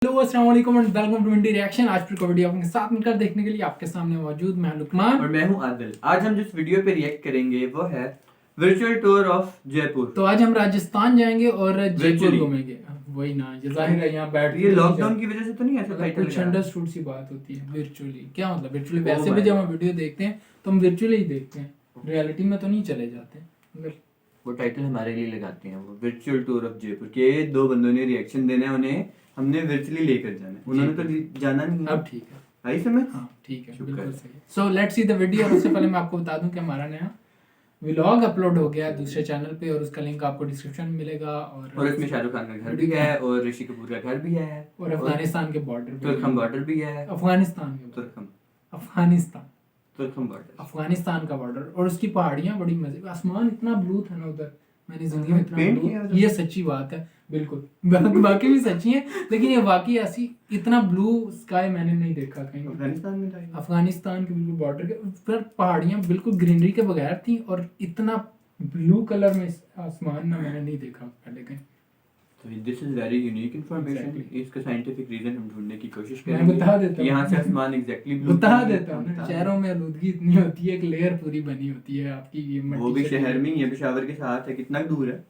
Hello अस्सलाम वालेकुम and welcome to indie reaction. आज फिर वीडियो आपके साथ मिलकर देखने के लिए आपके सामने मौजूद मैं लुकमान और मैं हूं आदिल। आज हम जिस वीडियो पे रिएक्ट करेंगे वो है वर्चुअल टूर ऑफ जयपुर। तो आज हम राजस्थान जाएंगे और जयपुर Virtually। घूमेंगे। वही ना, ये जाहिर है यहाँ बैठ ये लॉकडाउन की वजह से तो नहीं ऐसा टाइटल कुछ अंडरस्टूड सी बात होती है। वर्चुअली क्या मतलब? वर्चुअली Oh वैसे भी my जब हम वीडियो देखते हैं तो हम वर्चुअली ही देखते हैं, रियलिटी में तो नहीं चले जाते। मतलब वो टाइटल हमारे लिए लगाते हैं, वो वर्चुअल टूर ऑफ जयपुर के दो बंदों ने रिएक्शन देना है, उन्हें हमने वर्चुअली लेकर जाना है, उन्होंने तो जाना नहीं है। अब ठीक है, आई समझ? हाँ ठीक है, शुक्र। बिल्कुल सही। So let's see the video. और उससे पहले मैं आपको बता दूं कि हमारा नया व्लॉग अपलोड हो गया है दूसरे चैनल पे और उसका लिंक आपको डिस्क्रिप्शन में मिलेगा। और इसमें शाहरुख खान का घर भी है और ऋषि कपूर का घर भी है और अफगानिस्तान के बॉर्डर पे तुर्कम बॉर्डर भी है। अफगानिस्तान के तुर्कम अफगानिस्तान बॉर्डर, अफगानिस्तान का बॉर्डर और उसकी पहाड़ियाँ बड़ी मजे। आसमान इतना ब्लू था ना उधर, मैंने जिंदगी में इतना पेंट ब्लू, किया था। ये सच्ची बात है, बिल्कुल बाकी भी सच्ची है, लेकिन ये वाकई ऐसी इतना ब्लू स्काई मैंने नहीं देखा कहीं। अफगानिस्तान में था। अफगानिस्तान के बिल्कुल बॉर्डर के पर पहाड़ियाँ बिल्कुल ग्रीनरी के बगैर थी और इतना ब्लू कलर में आसमान ना मैंने नहीं देखा पहले कहीं। तो this is very unique information. Exactly। इसका साइंटिफिक रीजन हम ढूंढने की कोशिश मैं करेंगे। बता देता हूँ। यहाँ से आसमान एग्जैक्टली ब्लू बता देता हूँ ना, शहरों में आलूदगी इतनी होती है, एक लेयर पूरी बनी होती है आपकी। ये वो भी मट्टी शहर में ही है, पेशावर के साथ है, कितना दूर है।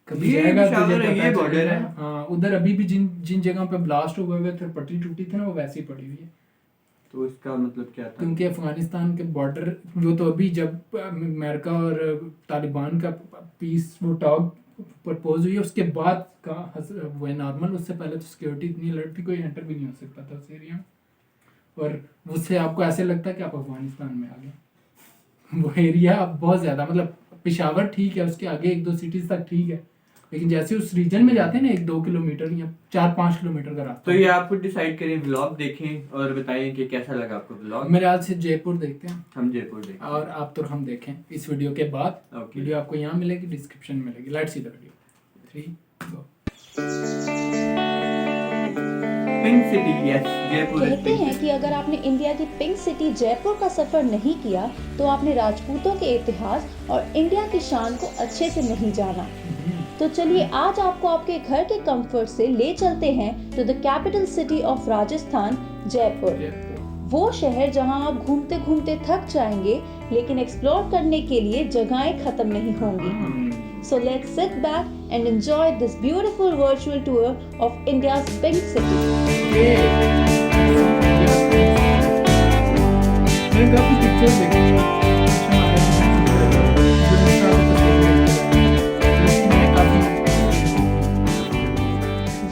कभी ये जाएगा पेशावर तुझे है, पता ये border चलेगा। है। हाँ, उधर अभी भी जिन जिन जगहों पे ब्लास्ट हुए हुए थे, पटरी टूटी थी ना, वो वैसी पड़ी हुई है। तो इसका मतलब क्या था? क्योंकि अफगानिस्तान के बॉर्डर जो तो अभी जब अमेरिका और तालिबान का पीस वो टॉक प्रपोज हुई है उसके बाद का वो है नॉर्मल। उससे पहले तो सिक्योरिटी इतनी अलर्ट थी, कोई एंटर भी नहीं हो सकता था उस एरिया में, और उससे आपको ऐसे लगता है कि आप अफगानिस्तान में आ गए। वो एरिया बहुत ज़्यादा, मतलब पेशावर ठीक है, उसके आगे एक दो सिटीज़ तक ठीक है, लेकिन जैसे उस रीजन में जाते हैं ना 1-2 किलोमीटर या 4-5 किलोमीटर का रास्ता, तो ये आप खुद डिसाइड करें, व्लॉग देखें और बताएं कि कैसा लगा आपको व्लॉग। मेरे आज से जयपुर देखते हैं हम जयपुर देखें और आप तो हम देखें इस वीडियो के बाद। ओके। वीडियो आपको यहाँ मिलेगी, डिस्क्रिप्शन में मिलेगी। Let's see the video. 3 go. Pink city, yes Jaipur. कहते हैं कि अगर आपने इंडिया की पिंक सिटी जयपुर का सफर नहीं किया तो आपने राजपूतों के इतिहास और इंडिया की शान को अच्छे से नहीं जाना। तो चलिए आज आपको आपके घर के कंफर्ट से ले चलते हैं to the capital city of Rajasthan, Jaipur. वो शहर जहां आप घूमते घूमते थक जाएंगे, लेकिन एक्सप्लोर करने के लिए जगहें खत्म नहीं होंगी। So let's sit back and enjoy this beautiful virtual tour of India's pink city. मैंने काफी पिक्चर्स देखे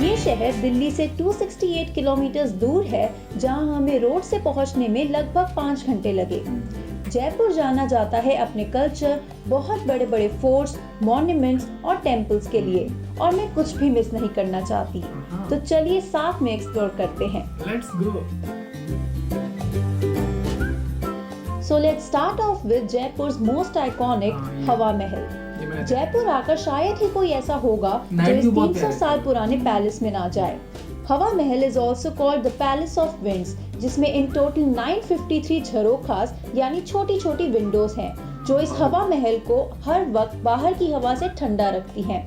ये शहर दिल्ली से 268 किलोमीटर दूर है, जहां हमें रोड से पहुंचने में लगभग 5 घंटे लगे। जयपुर जाना जाता है अपने कल्चर, बहुत बड़े बड़े फोर्ट्स, मॉन्यूमेंट्स और टेम्पल्स के लिए, और मैं कुछ भी मिस नहीं करना चाहती। तो चलिए साथ में एक्सप्लोर करते हैं। Let's go. So let's start off with Jaipur's most iconic हवा महल। जयपुर आकर शायद ही कोई ऐसा होगा जो इस 300 साल पुराने पैलेस में ना जाए। हवा महल is also called the palace of winds, जिसमें इन टोटल 953 झरोखास यानी छोटी छोटी विंडोज हैं, जो इस हवा महल को हर वक्त बाहर की हवा से ठंडा रखती हैं।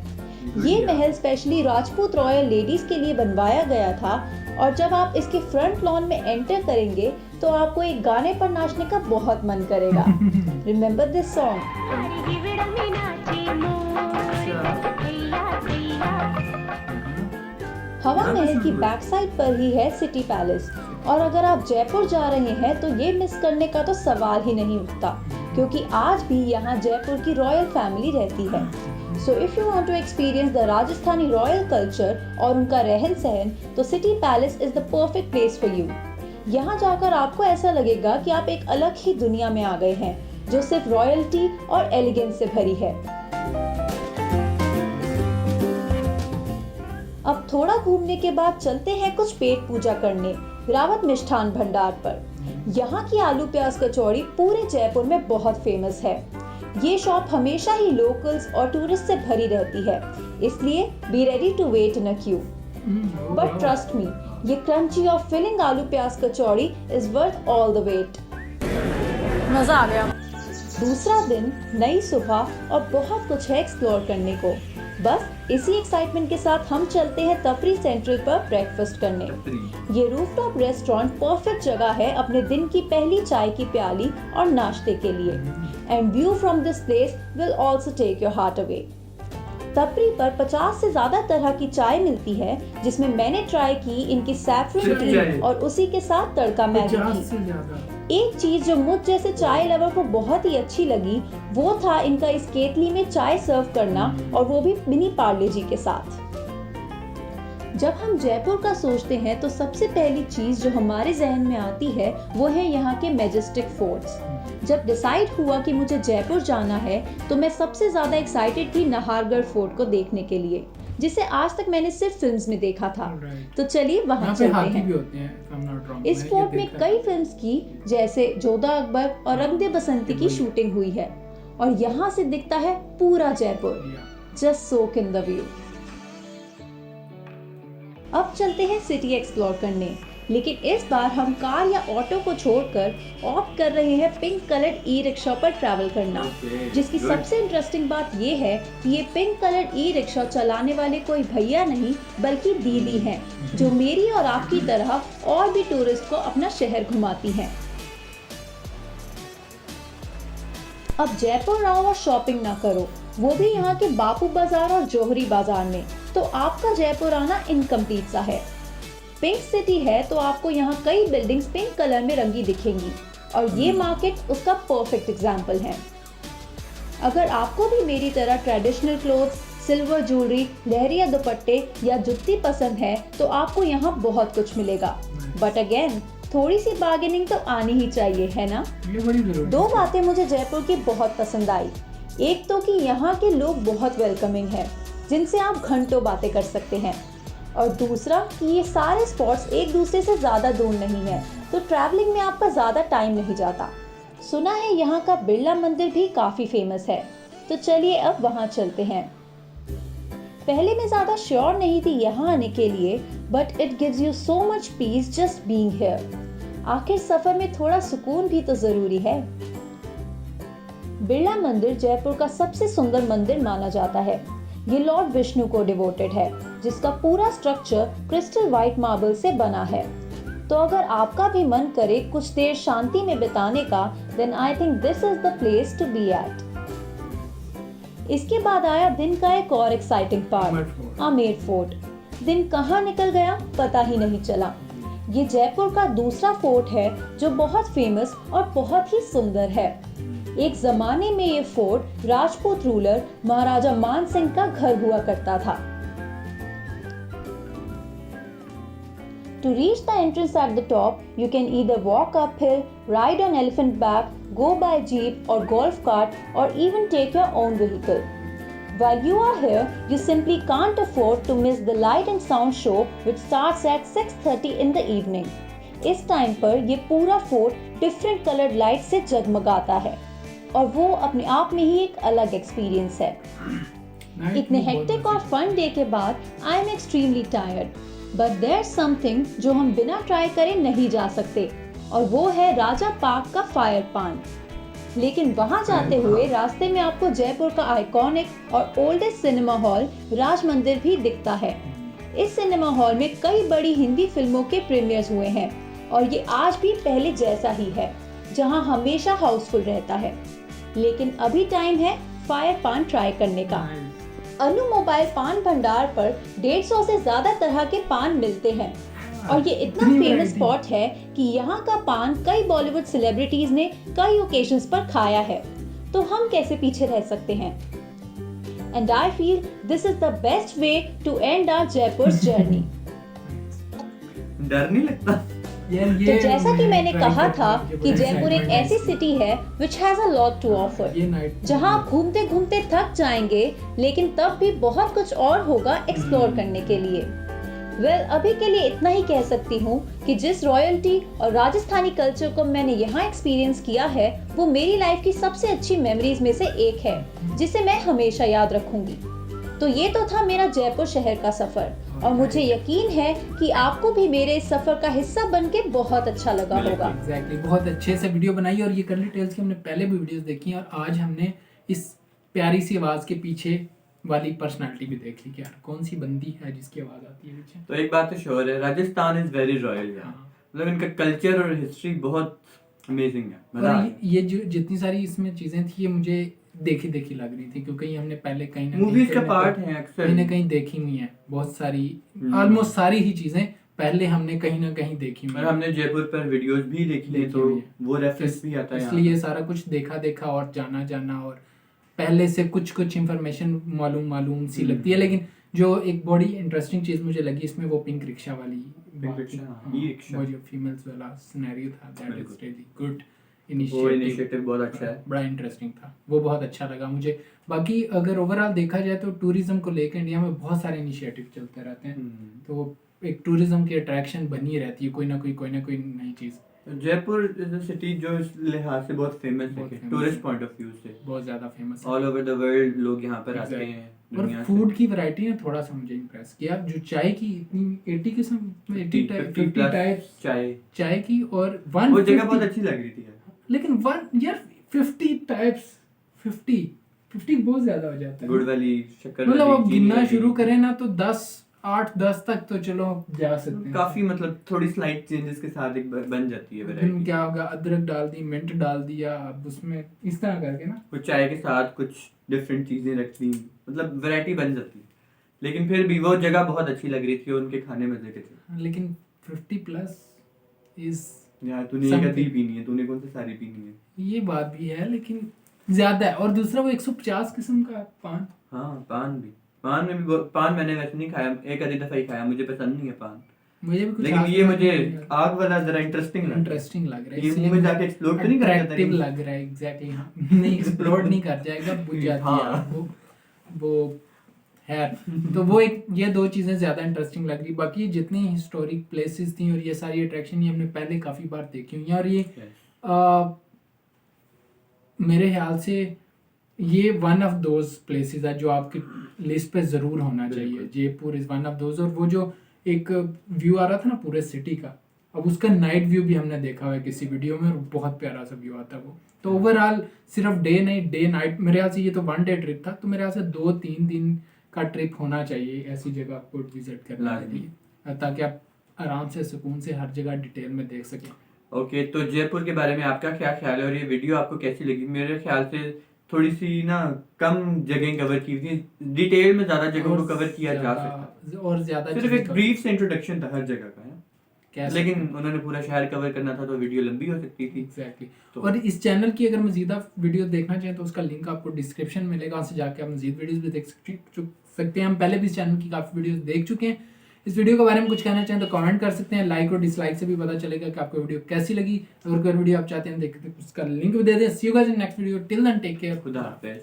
ये महल स्पेशली राजपूत रॉयल लेडीज के लिए बनवाया गया था, और जब आप इसके फ्रंट लॉन में एंटर करेंगे तो आपको एक गाने पर नाचने का बहुत मन करेगा। Remember this song. हवा महल की बैक साइड पर ही है सिटी पैलेस, और अगर आप जयपुर जा रहे हैं तो ये मिस करने का तो सवाल ही नहीं उठता, क्योंकि आज भी यहाँ जयपुर की रॉयल फैमिली रहती है। So if you want to experience the Rajasthani royal culture और उनका रहन सहन, तो city palace is the perfect place for you. यहाँ जाकर आपको ऐसा लगेगा कि आप एक अलग ही दुनिया में आ गए हैं, जो सिर्फ रॉयल्टी और एलिगेंस से भरी है। अब थोड़ा घूमने के बाद चलते हैं कुछ पेट पूजा करने रावत मिष्ठान भंडार पर। यहाँ की आलू प्याज कचौड़ी पूरे जयपुर में बहुत फेमस है। ये शॉप हमेशा ही लोकल्स और टूरिस्ट से भरी रहती है, इसलिए be ready to wait in a queue. But trust me, ये क्रंची और filling aloo pyaz kachori is worth all the wait. मजा आ गया। दूसरा दिन, नई सुबह और बहुत कुछ है एक्सप्लोर करने को। बस इसी एक्साइटमेंट के साथ हम चलते हैं तफरी सेंट्रल पर ब्रेकफास्ट करने। ये रूफटॉप रेस्टोरेंट परफेक्ट जगह है अपने दिन की पहली चाय की प्याली और नाश्ते के लिए। And view from this place will also take your heart away. तफरी पर 50 से ज्यादा तरह की चाय मिलती है, जिसमें मैंने ट्राई की इनकी सैफरन टी और उसी के साथ तड़का मैगी 50 की। से ज्यादा। एक चीज जो मुझ जैसे चाय लवर को बहुत ही अच्छी लगी वो था इनका इस केतली में चाय सर्व करना, और वो भी मिनी पार्ले जी के साथ। जब हम जयपुर का सोचते हैं तो सबसे पहली चीज जो हमारे जहन में आती है वो है यहाँ के मैजेस्टिक फोर्ट्स। जब डिसाइड हुआ कि मुझे जयपुर जाना है तो मैं सबसे ज्यादा एक्साइटेड थी नाहरगढ़ फोर्ट को देखने के लिए, जिसे आज तक मैंने सिर्फ फिल्म्स में देखा था। तो चलिए वहां चलते हैं। भी होते हैं, if I'm not wrong, इस मैंने फोर्ट ये में देखा कई है। फिल्म्स की जैसे जोधा अकबर और रंग दे बसंती की शूटिंग हुई है, और यहाँ से दिखता है पूरा Jaipur. Yeah. Just soak in the view. अब चलते हैं सिटी एक्सप्लोर करने, लेकिन इस बार हम कार या ऑटो को छोड़कर ऑप्ट कर रहे हैं पिंक कलर्ड ई रिक्शा पर ट्रैवल करना। Okay, जिसकी good. सबसे इंटरेस्टिंग बात ये है कि ये पिंक कलर्ड ई रिक्शा चलाने वाले कोई भैया नहीं बल्कि दीदी हैं, जो मेरी और आपकी तरह और भी टूरिस्ट को अपना शहर घुमाती हैं। अब जयपुर आओ और शॉपिंग ना करो, वो भी यहाँ के बापू बाजार और जौहरी बाजार में, तो आपका जयपुर आना इनकम्प्लीट सा है। पिंक सिटी है तो आपको यहाँ कई बिल्डिंग्स पिंक कलर में रंगी दिखेंगी, और ये मार्केट उसका परफेक्ट एग्जाम्पल है। अगर आपको भी मेरी तरह ट्रेडिशनल क्लोथ्स, सिल्वर ज्वेलरी, लहरिया दुपट्टे या जुत्ती पसंद है तो आपको यहाँ बहुत कुछ मिलेगा। बट अगेन थोड़ी सी बार्गेनिंग तो आनी ही चाहिए, है ना? ये बड़ी जरूरी दो है। बातें मुझे जयपुर की बहुत पसंद आई। एक तो कि यहाँ के लोग बहुत वेलकमिंग हैं, जिनसे आप घंटों बातें कर सकते हैं, और दूसरा कि ये सारे स्पॉट्स एक दूसरे से ज़्यादा दूर नहीं है, तो ट्रैवलिंग में आपका ज़्यादा टाइम नहीं जाता। सुना है यहाँ का बिरला मंदिर भी काफ़ी फेमस है, तो चलिए अब वहाँ चलते हैं। पहले मैं ज़्यादा श्योर नहीं थी यहाँ आने के लिए, but it gives you so much peace just being here. आखिर सफ़र में थोड़ा सुकून भी तो ज़रूरी है। बिरला मंदिर जयपुर का सबसे सुंदर मंदिर माना जाता है। ये लॉर्ड विष्णु को डिवोटेड है, जिसका पूरा स्ट्रक्चर क्रिस्टल व्हाइट मार्बल से बना है। तो अगर आपका भी मन करे कुछ देर शांति में बिताने का, then I think this is the place to be at. इसके बाद आया दिन का एक और एक्साइटिंग पार्ट, आमेर फोर्ट। दिन कहाँ निकल गया पता ही नहीं चला। ये जयपुर का दूसरा फोर्ट है जो बहुत फेमस और बहुत ही सुंदर है। एक जमाने में ये फोर्ट राजपूत रूलर महाराजा मान सिंह का घर हुआ करता था। To reach the entrance at the top, you can either walk uphill, ride on elephant back, go by jeep or golf cart, or even take your own vehicle. While you are here, you simply can't afford to miss the light and sound show which starts at 6:30 in the evening. इस time पर ये पूरा fort different coloured light से जगमगाता है, और वो अपने आप में ही एक अलग एक्सपीरियंस है। इतने हेक्टिक और फन डे के बाद I am extremely tired, but there something जो हम बिना ट्राई करे नहीं जा सकते, और वो है राजा पार्क का फायर पान। लेकिन वहां जाते हुए रास्ते में आपको जयपुर का आइकॉनिक और ओल्डेस्ट सिनेमा हॉल राज मंदिर भी दिखता है। इस सिनेमा हॉल में कई बड़ी हिंदी फिल्मों के प्रीमियर्स हुए हैं, और ये आज भी पहले जैसा ही है, जहां हमेशा हाउसफुल रहता है। लेकिन अभी टाइम है फायर पान ट्राई करने का। अनु मोबाइल पान भंडार पर 150 से ज्यादा तरह के पान मिलते हैं, और ये इतना फेमस स्पॉट है कि यहाँ का पान कई बॉलीवुड सेलिब्रिटीज ने कई ओकेजन्स पर खाया है, तो हम कैसे पीछे रह सकते हैं। And I feel this is the best way to end our Jaipur's journey. डर नहीं लगता? तो जैसा कि मैंने कहा था कि जयपुर एक ऐसी सिटी है which has a lot to offer, जहां आप घूमते घूमते थक जाएंगे, लेकिन तब भी बहुत कुछ और होगा एक्सप्लोर करने के लिए। अभी के लिए इतना ही कह सकती हूँ कि जिस रॉयल्टी और राजस्थानी कल्चर को मैंने यहाँ एक्सपीरियंस किया है, वो मेरी लाइफ की सबसे अच्छी मेमोरीज में से एक है, जिसे मैं हमेशा याद रखूंगी। तो ये तो था मेरा जयपुर शहर का सफर, और मुझे यकीन है कि आपको भी मेरे इस सफर का हिस्सा बनके बहुत अच्छा लगा होगा। एग्जैक्टली, बहुत अच्छे से वीडियो बनाई, और ये करली टेल्स की हमने पहले भी वीडियोस देखी हैं, और आज हमने इस प्यारी सी आवाज़ के पीछे वाली पर्सनालिटी भी देख ली कि यार कौन सी बंदी है जिसकी आवाज़ आती है पीछे। तो एक बात तो श्योर है, राजस्थान इज वेरी रॉयल यार, हाँ। मतलब इनका कल्चर और हिस्ट्री बहुत अमेजिंग है, मजा आ और गया। ये जो जितनी सारी इसमें चीज़ें थी ये मुझे देखी देखी लग रही थी, क्योंकि ये हमने पहले कहीं ना मूवीज का कहीं पार्ट है अक्सर। कहीं ना कहीं देखी हुई है बहुत सारी, हम्म। ऑलमोस्ट सारी ही चीज़ें पहले हमने कहीं ना कहीं देखी हुई और हैं। हमने जयपुर पर वीडियोस भी देखी है, देखी तो हुई है। वो रेफरेंस भी आता है यहाँ इसलिए पे। सारा कुछ देखा देखा और जाना जाना और पहले से कुछ कुछ इन्फॉर्मेशन मालूम सी लगती है। लेकिन जो एक बड़ी इंटरेस्टिंग चीज़ मुझे लगी इसमें वो पिंक रिक्शा वाली बात थी। रिक्शा, हाँ, ई-रिक्शा। वो जो फीमेल्स वाला सिनेरियो था, दैट इज बिल्कुल। रियली गुड वो इनिशिएटिव बहुत अच्छा है। बड़ा इंटरेस्टिंग था, वो बहुत अच्छा लगा मुझे। बाकी अगर ओवरऑल देखा जाए तो टूरिज्म को लेकर इंडिया में बहुत सारे इनिशिएटिव चलते रहते हैं, तो एक टूरिज्म की अट्रैक्शन बनी रहती है, कोई ना कोई नई चीज़। तो जयपुर इज अ सिटी जो इस लिहाज से बहुत फेमस बहुत है, famous टूरिस्ट है। पॉइंट ऑफ व्यू से बहुत ज़्यादा फेमस है। ऑल ओवर द वर्ल्ड लोग यहाँ पर आते Exactly. हैं और दुनिया से। फूड की वैरायटी ने थोड़ा सा मुझे इम्प्रेस किया, जो चाय की इतनी 80 किस्म 80 50 टाइप्स चाय, चाय की, और वो जगह 150 बहुत अच्छी लग रही थी यार। लेकिन यार 50 टाइप्स 50 बहुत ज्यादा हो जाता है। गुड़ वाली, शक्कर मतलब वाली, अब चीनी गिनना वाली। शुरू करें ना तो 8-10 तक तो चलो जा सकते हैं। काफी मतलब थोड़ी स्लाइट चेंजेस के साथ एक बन जाती है फिर वैरायटी। क्या होगा, अदरक डाल दी, मिंट डाल दिया, अब उसमें इस तरह करके ना कुछ चाय के साथ कुछ डिफरेंट चीजें रख दी, मतलब वैरायटी बन जाती है। लेकिन फिर भी वो जगह बहुत अच्छी लग रही थी, उनके खाने मजे के थे। लेकिन 50 प्लस इज यार तूने एक Something. आधी पीनी है, तूने कौन सी सारी पीनी है? ये बात भी है, लेकिन ज्यादा है। और दूसरा वो 150 किस्म का पान, हाँ पान भी, पान में भी पान मैंने वैसे नहीं खाया, एक आधी दफा ही खाया, मुझे पसंद नहीं है पान। मुझे भी कुछ लेकिन खास ये लगा मुझे नहीं है। आग वाला जरा इंटरेस्टिंग इंटरेस्टिंग लग रहा है, ये इसलिए मुंह में जाके एक्सप्लोड तो नहीं कर जाता अट्रैक्टिव कहीं? लग रहा है। एग्जैक्टली हाँ, नहीं एक्सप्लोड नहीं कर जाएगा, बुझ जाती हाँ। है वो है। तो वो एक ये दो चीज़ें ज़्यादा इंटरेस्टिंग लग रही। बाकी जितनी हिस्टोरिक प्लेसेस थी और ये सारी अट्रैक्शन ये हमने पहले काफ़ी बार देखी हुई हैं, और ये मेरे ख्याल से ये वन ऑफ दोज प्लेसेस है जो आपकी लिस्ट पे ज़रूर होना चाहिए। Jaipur is one of those. और वो जो एक व्यू आ रहा था ना पूरे सिटी का, अब उसका नाइट व्यू भी हमने देखा हुआ है किसी वीडियो में, और बहुत प्यारा सा व्यू आता है वो। तो ओवरऑल सिर्फ डे नहीं, डे नाइट, मेरे ख्याल से ये तो 1 डे ट्रिप था, तो मेरे ख्याल से 2-3 दिन का ट्रिप होना चाहिए ऐसी जगह को विजिट करने के लिए, ताकि आप आराम से सुकून से हर जगह डिटेल में देख सकें। ओके, तो जयपुर के बारे में आपका क्या ख्याल है और ये वीडियो आपको कैसी लगी? मेरे ख्याल से थोड़ी सी ना कम जगह कवर की थी, डिटेल में ज्यादा जगहों को कवर किया जा सकता, और ज़्यादा सिर्फ चीज़ें एक ब्रीफ से इंट्रोडक्शन था हर जगह का है। कैसे- लेकिन उन्होंने पूरा शहर कवर करना था तो वीडियो लंबी हो सकती थी। एग्जैक्टली। तो- और इस चैनल की अगर मजीदा वीडियो देखना चाहें तो उसका लिंक आपको डिस्क्रिप्शन में मिलेगा, वहाँ से जाके आप मजीद वीडियोस भी देख सकते हैं। हम पहले भी इस चैनल की काफ़ी वीडियोस देख चुके हैं। इस वीडियो के बारे में कुछ कहना चाहें तो कमेंट कर सकते हैं। लाइक और डिसलाइक से भी पता चलेगा कि आपको वीडियो कैसी लगी। अगर कोई वीडियो आप चाहते हैं देखते उसका लिंक भी दे दें। See you guys in next video, till then take care, खुदा हाफिज़।